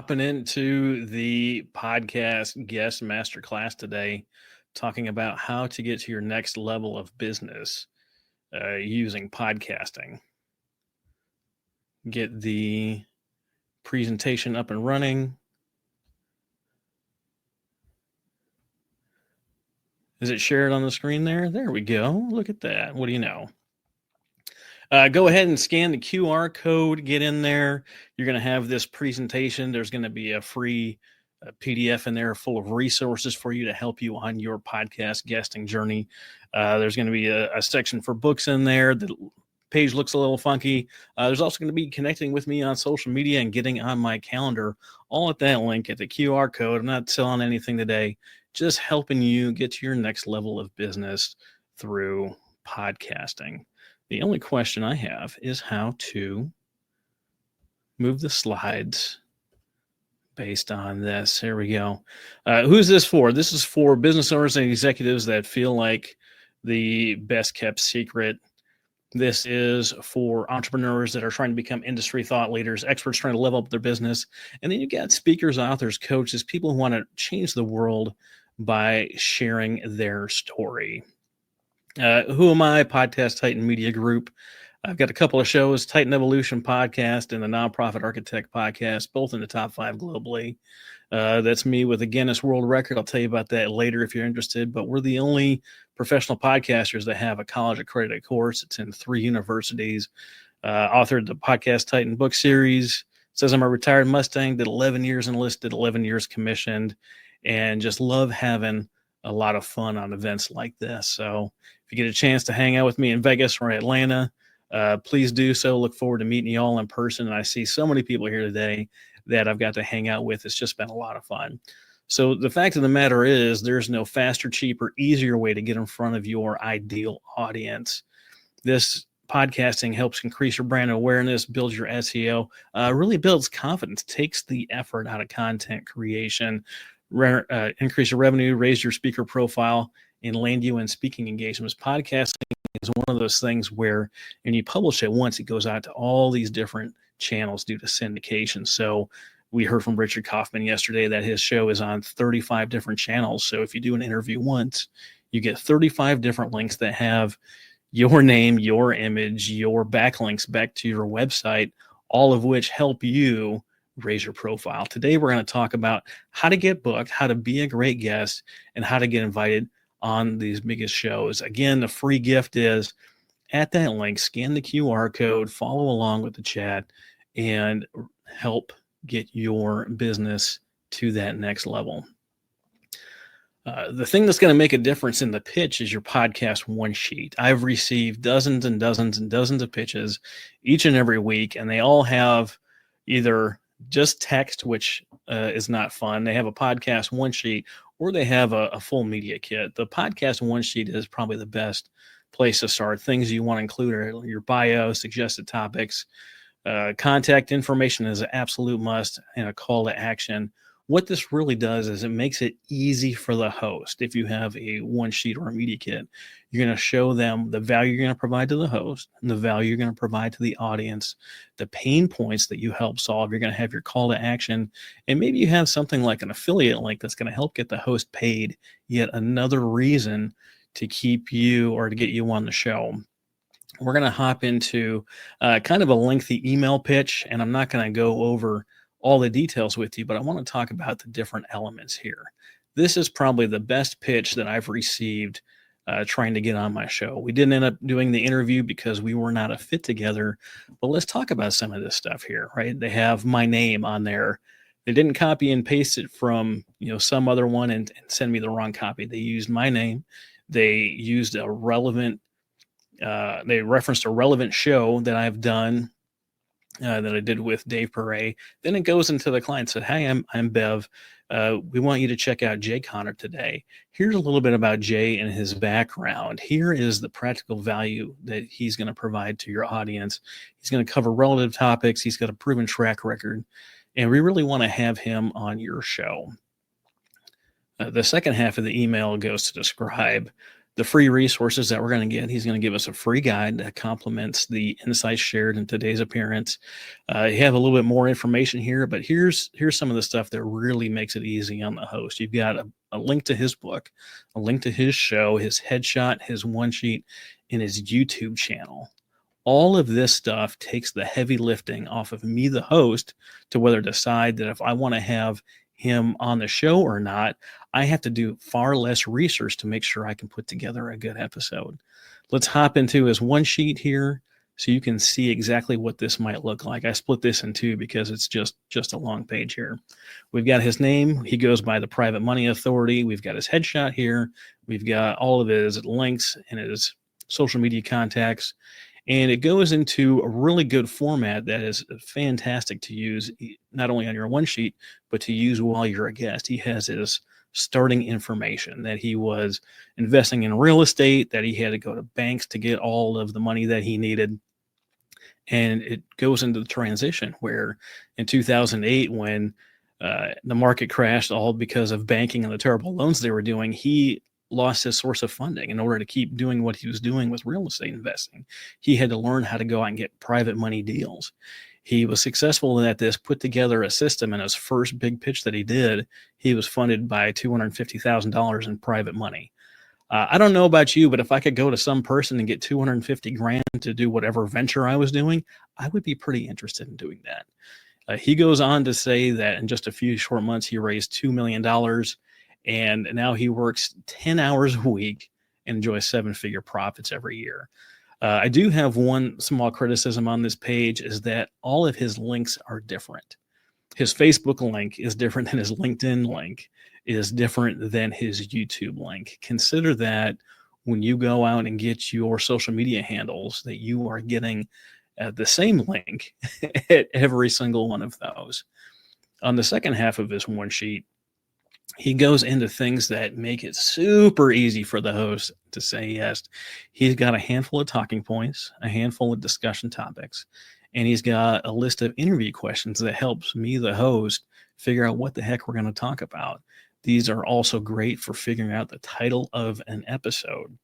Hopping into the podcast guest masterclass today, talking about how to get to your next level of business using podcasting. Get the presentation up and running. Is it shared on the screen there? There we go. Look at that. What do you know? Go ahead and scan the QR code, get in there. You're going to have this presentation. There's going to be a free PDF in there full of resources for you to help you on your podcast guesting journey. There's going to be a section for books in there. The page looks a little funky. There's also going to be connecting with me on social media and getting on my calendar, all at that link at the QR code. I'm not selling anything today, just helping you get to your next level of business through podcasting. The only question I have is how to move the slides based on this. Here we go. Who's this for? This is for business owners and executives that feel like the best kept secret. This is for entrepreneurs that are trying to become industry thought leaders, experts trying to level up their business. And then you got speakers, authors, coaches, people who want to change the world by sharing their story. Who am I? Podcast Titan Media Group. I've got a couple of shows, Titan Evolution Podcast and the Nonprofit Architect Podcast, both in the top 5 globally. That's me with a Guinness World Record. I'll tell you about that later if you're interested. But we're the only professional podcasters that have a college accredited course. It's in 3 universities. Authored the Podcast Titan book series. Says I'm a retired Mustang, did 11 years enlisted, 11 years commissioned, and just love having a lot of fun on events like this. So if you get a chance to hang out with me in Vegas or Atlanta, please do so. Look forward to meeting you all in person. And I see so many people here today that I've got to hang out with. It's just been a lot of fun. So the fact of the matter is there's no faster, cheaper, easier way to get in front of your ideal audience. This podcasting helps increase your brand awareness, builds your SEO, really builds confidence, takes the effort out of content creation, increase your revenue, raise your speaker profile, and land you in speaking engagements. Podcasting is one of those things where when you publish it once, it goes out to all these different channels due to syndication. So we heard from Richard Kaufman yesterday that his show is on 35 different channels. So if you do an interview once, you get 35 different links that have your name, your image, your backlinks back to your website, all of which help you raise your profile. Today, we're going to talk about how to get booked, how to be a great guest, and how to get invited on these biggest shows. Again, the free gift is at that link, scan the QR code, follow along with the chat, and help get your business to that next level. The thing that's going to make a difference in the pitch is your podcast one sheet. I've received dozens and dozens and dozens of pitches each and every week, and they all have either just text, which is not fun. They have a podcast one sheet, or they have a full media kit. The podcast one sheet is probably the best place to start. Things you want to include are your bio, suggested topics, contact information is an absolute must, and a call to action. What this really does is it makes it easy for the host. If you have a one sheet or a media kit, you're going to show them the value you're going to provide to the host and the value you're going to provide to the audience, the pain points that you help solve. You're going to have your call to action, and maybe you have something like an affiliate link that's going to help get the host paid, yet another reason to keep you or to get you on the show. We're going to hop into kind of a lengthy email pitch, and I'm not going to go over all the details with you, but I want to talk about the different elements here. This is probably the best pitch that I've received trying to get on my show. We didn't end up doing the interview because we were not a fit together, but let's talk about some of this stuff here, right? They have my name on there. They didn't copy and paste it from some other one and send me the wrong copy. They used my name. They used a relevant, they referenced a relevant show that I've done that I did with Dave Perret. Then it goes into the client, said, "Hey, I'm Bev. We want you to check out Jay Connor today. Here's a little bit about Jay and his background. Here is the practical value that he's going to provide to your audience. He's going to cover relative topics. He's got a proven track record, and we really want to have him on your show." The second half of the email goes to describe the free resources that we're going to get. He's going to give us a free guide that complements the insights shared in today's appearance. You have a little bit more information here, but here's some of the stuff that really makes it easy on the host. You've got a link to his book, a link to his show, his headshot, his one sheet, and his YouTube channel. All of this stuff takes the heavy lifting off of me, the host, to whether to decide that if I want to have him on the show or not. I have to do far less research to make sure I can put together a good episode. Let's hop into his one sheet here so you can see exactly what this might look like. I split this in two because it's just a long page here. We've got his name. He goes by the Private Money Authority. We've got his headshot here. We've got all of his links and his social media contacts. And it goes into a really good format that is fantastic to use, not only on your one sheet, but to use while you're a guest. He has his starting information that he was investing in real estate, that he had to go to banks to get all of the money that he needed. And it goes into the transition where in 2008, when the market crashed all because of banking and the terrible loans they were doing, he lost his source of funding. In order to keep doing what he was doing with real estate investing, he had to learn how to go out and get private money deals. He was successful at this, put together a system, and his first big pitch that he did, he was funded by $250,000 in private money. I don't know about you, but if I could go to some person and get 250 grand to do whatever venture I was doing, I would be pretty interested in doing that. He goes on to say that in just a few short months, he raised $2 million. And now he works 10 hours a week and enjoys 7-figure profits every year. I do have one small criticism on this page, is that all of his links are different. His Facebook link is different than his LinkedIn link, is different than his YouTube link. Consider that when you go out and get your social media handles, that you are getting the same link at every single one of those. On the second half of this one sheet, he goes into things that make it super easy for the host to say yes. He's got a handful of talking points, a handful of discussion topics, and he's got a list of interview questions that helps me, the host, figure out what the heck we're going to talk about. These are also great for figuring out the title of an episode.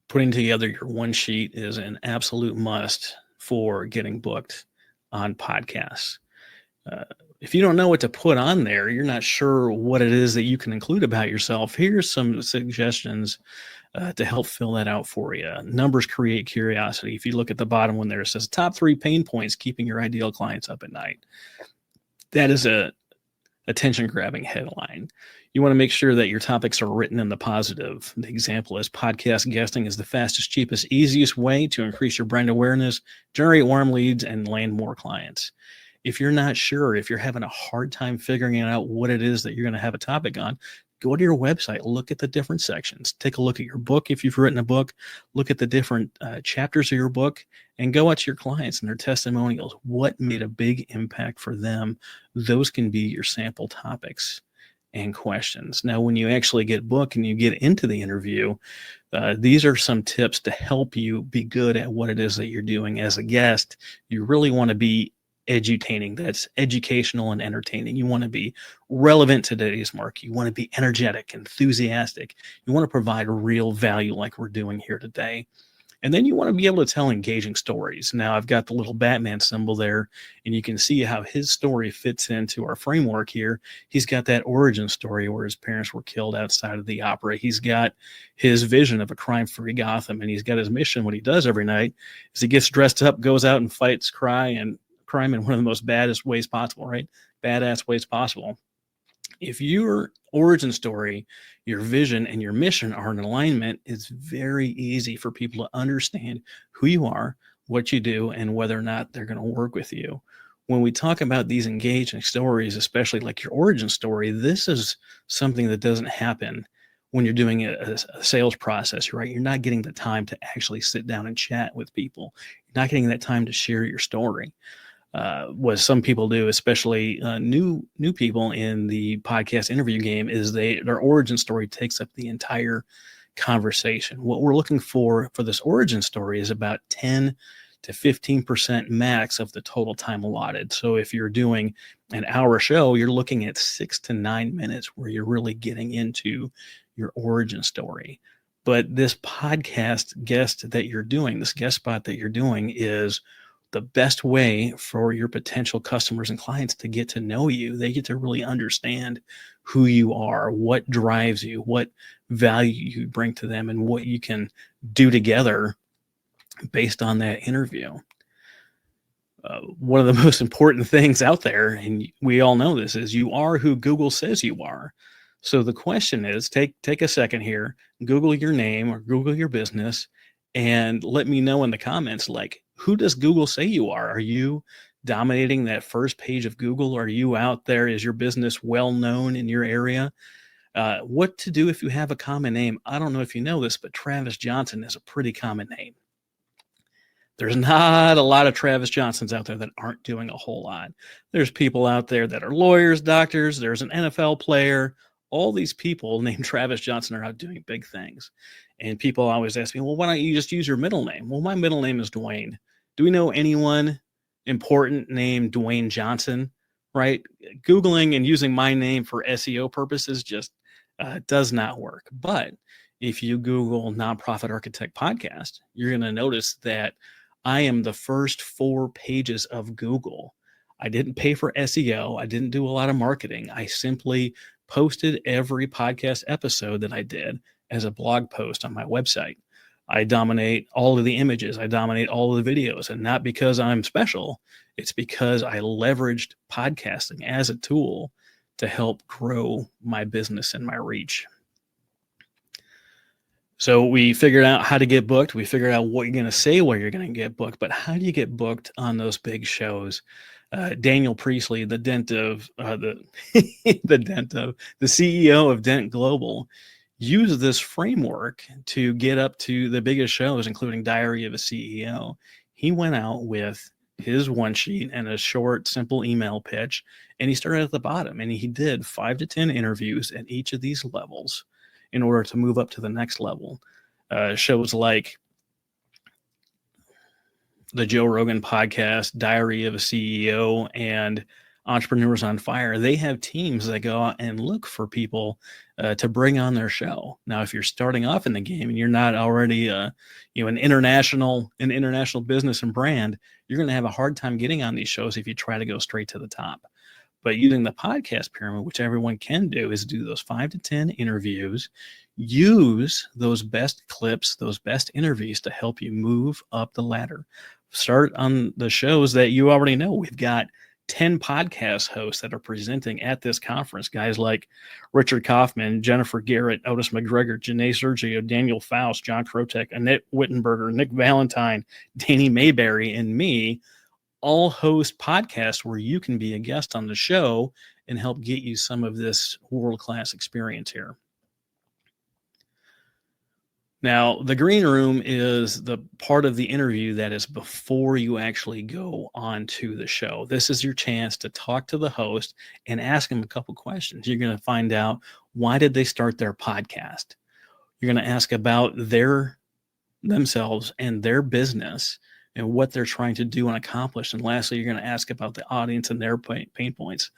Putting together your one sheet is an absolute must for getting booked on podcasts. If you don't know what to put on there, you're not sure what it is that you can include about yourself, here's some suggestions to help fill that out for you. Numbers create curiosity. If you look at the bottom one there, it says top 3 pain points keeping your ideal clients up at night. That is a attention-grabbing headline. You want to make sure that your topics are written in the positive. The example is podcast guesting is the fastest, cheapest, easiest way to increase your brand awareness, generate warm leads, and land more clients. If you're not sure, if you're having a hard time figuring out what it is that you're going to have a topic on, go to your website, look at the different sections, take a look at your book. If you've written a book, look at the different chapters of your book and go out to your clients and their testimonials. What made a big impact for them? Those can be your sample topics and questions. Now, when you actually get booked and you get into the interview, these are some tips to help you be good at what it is that you're doing as a guest. You really want to be edutaining. That's educational and entertaining. You want to be relevant to today's market. You want to be energetic, enthusiastic. You want to provide real value like we're doing here today. And then you want to be able to tell engaging stories. Now, I've got the little Batman symbol there, and you can see how his story fits into our framework here. He's got that origin story where his parents were killed outside of the opera. He's got his vision of a crime-free Gotham, and he's got his mission. What he does every night is he gets dressed up, goes out and fights crime in one of the most badass ways possible, right? Badass ways possible. If your origin story, your vision, and your mission are in alignment, it's very easy for people to understand who you are, what you do, and whether or not they're going to work with you. When we talk about these engaging stories, especially like your origin story, this is something that doesn't happen when you're doing a sales process, right? You're not getting the time to actually sit down and chat with people. You're not getting that time to share your story. What some people do, especially new people in the podcast interview game, is their origin story takes up the entire conversation. What we're looking for this origin story is about 10 to 15% max of the total time allotted. So if you're doing an hour show, you're looking at 6 to 9 minutes where you're really getting into your origin story. But this podcast guest that you're doing, this guest spot that you're doing, is the best way for your potential customers and clients to get to know you. They get to really understand who you are, what drives you, what value you bring to them, and what you can do together based on that interview. One of the most important things out there, and we all know this, is you are who Google says you are. So the question is, take a second here, Google your name or Google your business, and let me know in the comments, like, who does Google say you are? Are you dominating that first page of Google? Are you out there? Is your business well known in your area? What to do if you have a common name? I don't know if you know this, but Travis Johnson is a pretty common name. There's not a lot of Travis Johnsons out there that aren't doing a whole lot. There's people out there that are lawyers, doctors. There's an NFL player. All these people named Travis Johnson are out doing big things. And people always ask me, well, why don't you just use your middle name? Well, my middle name is Dwayne. Do we know anyone important named Dwayne Johnson? Right? Googling and using my name for SEO purposes just does not work. But if you Google Nonprofit Architect Podcast, you're going to notice that I am the first 4 pages of Google. I didn't pay for SEO. I didn't do a lot of marketing. I simply posted every podcast episode that I did as a blog post on my website. I dominate all of the images. I dominate all of the videos, and not because I'm special. It's because I leveraged podcasting as a tool to help grow my business and my reach. So we figured out how to get booked. We figured out what you're going to say while you're going to get booked. But how do you get booked on those big shows? Daniel Priestley, the CEO of Dent Global, used this framework to get up to the biggest shows, including Diary of a CEO. He went out with his one sheet and a short, simple email pitch, and he started at the bottom, and he did 5 to 10 interviews at each of these levels in order to move up to the next level. Shows like the Joe Rogan podcast, Diary of a CEO, and Entrepreneurs on Fire, they have teams that go out and look for people to bring on their show. Now, if you're starting off in the game and you're not already an international business and brand, you're going to have a hard time getting on these shows if you try to go straight to the top. But using the podcast pyramid, which everyone can do, is do those 5 to 10 interviews, use those best clips, those best interviews to help you move up the ladder. Start on the shows that you already know. We've got 10 podcast hosts that are presenting at this conference. Guys like Richard Kaufman, Jennifer Garrett, Otis McGregor, Janae Sergio, Daniel Faust, John Krotek, Annette Wittenberger, Nick Valentine, Danny Mayberry, and me all host podcasts where you can be a guest on the show and help get you some of this world-class experience here. Now, the green room is the part of the interview that is before you actually go on to the show. This is your chance to talk to the host and ask them a couple questions. You're going to find out, why did they start their podcast? You're going to ask about themselves and their business and what they're trying to do and accomplish. And lastly, you're going to ask about the audience and their pain points.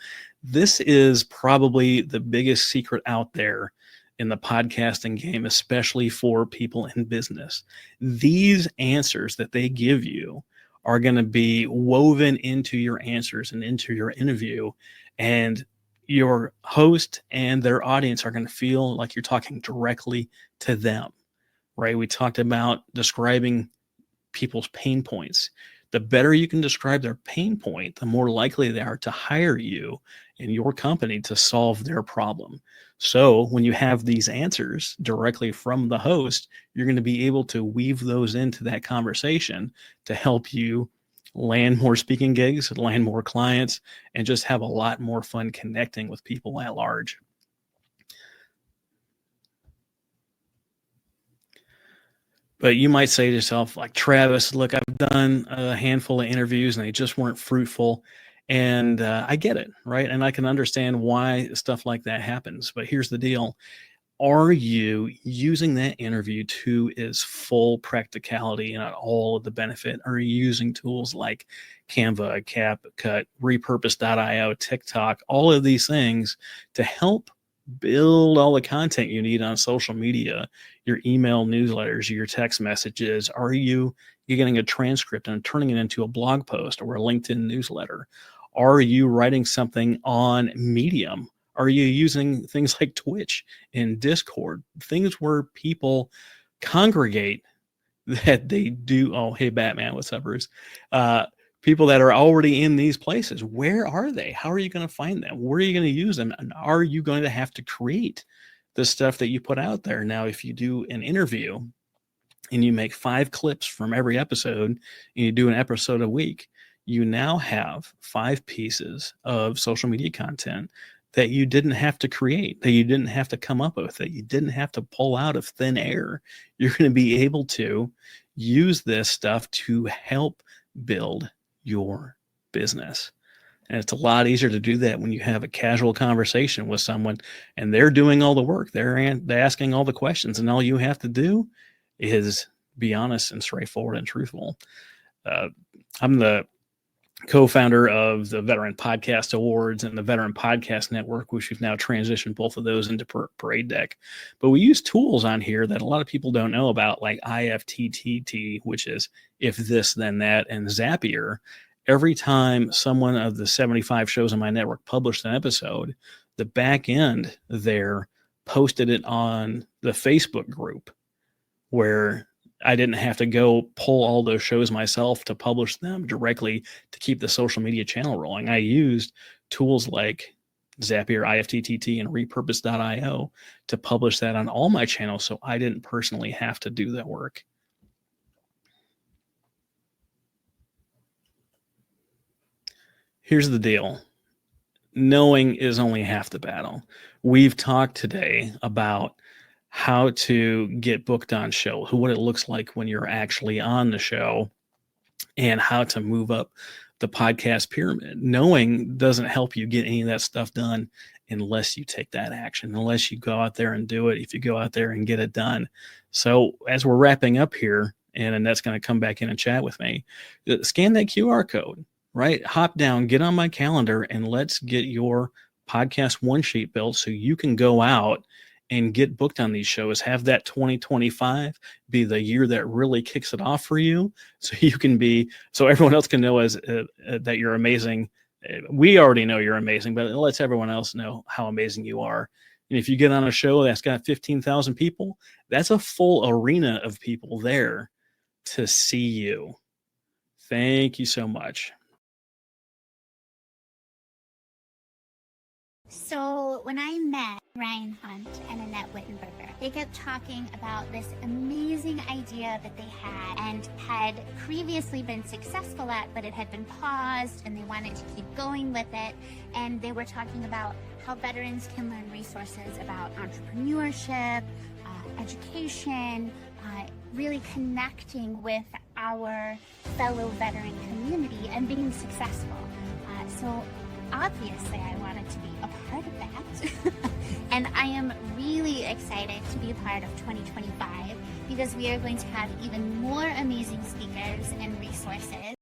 This is probably the biggest secret out there in the podcasting game, especially for people in business. These answers that they give you are going to be woven into your answers and into your interview, and your host and their audience are going to feel like you're talking directly to them, right? We talked about describing people's pain points. The better you can describe their pain point, the more likely they are to hire you and your company to solve their problem. So when you have these answers directly from the host, you're going to be able to weave those into that conversation to help you land more speaking gigs, land more clients, and just have a lot more fun connecting with people at large. But you might say to yourself, like, Travis, look, I've done a handful of interviews and they just weren't fruitful. And I get it, right? And I can understand why stuff like that happens. But here's the deal. Are you using that interview to its full practicality and all of the benefit? Are you using tools like Canva, CapCut, Repurpose.io, TikTok, all of these things to help build all the content you need on social media, your email newsletters, your text messages. Are you getting a transcript and turning it into a blog post or a LinkedIn newsletter? Are you writing something on Medium? Are you using things like Twitch and Discord, things where people congregate, that they do? Oh, hey, Batman, what's up, Bruce? People that are already in these places, where are they? How are you going to find them? Where are you going to use them? And are you going to have to create the stuff that you put out there? Now, if you do an interview and you make 5 clips from every episode and you do an episode a week, you now have 5 pieces of social media content that you didn't have to create, that you didn't have to come up with, that you didn't have to pull out of thin air. You're going to be able to use this stuff to help build your business. And it's a lot easier to do that when you have a casual conversation with someone and they're doing all the work. They're asking all the questions, and all you have to do is be honest and straightforward and truthful. I'm the co-founder of the Veteran Podcast Awards and the Veteran Podcast Network, which we've now transitioned both of those into Parade Deck. But we use tools on here that a lot of people don't know about, like IFTTT, which is if this, then that, and Zapier. Every time someone of the 75 shows on my network published an episode, the back end there posted it on the Facebook group, where I didn't have to go pull all those shows myself to publish them directly to keep the social media channel rolling. I used tools like Zapier, IFTTT, and repurpose.io to publish that on all my channels, so I didn't personally have to do that work. Here's the deal. Knowing is only half the battle. We've talked today about how to get booked on show, what it looks like when you're actually on the show, and how to move up the podcast pyramid. Knowing doesn't help you get any of that stuff done unless you take that action, unless you go out there and do it, if you go out there and get it done. So as we're wrapping up here, and Annette's going to come back in and chat with me, scan that QR code, right? Hop down, get on my calendar, and let's get your podcast one sheet built so you can go out and get booked on these shows. Have that 2025 be the year that really kicks it off for you, so you can be, so everyone else can know that you're amazing. We already know you're amazing, but it lets everyone else know how amazing you are. And if you get on a show that's got 15,000 people, that's a full arena of people there to see you. Thank you so much. So when I met Ryan Hunt and Annette Wittenberger, they kept talking about this amazing idea that they had and had previously been successful at, but it had been paused and they wanted to keep going with it. And they were talking about how veterans can learn resources about entrepreneurship, education, really connecting with our fellow veteran community and being successful. So obviously I wanted to be a part of that. And I am really excited to be a part of 2025 because we are going to have even more amazing speakers and resources.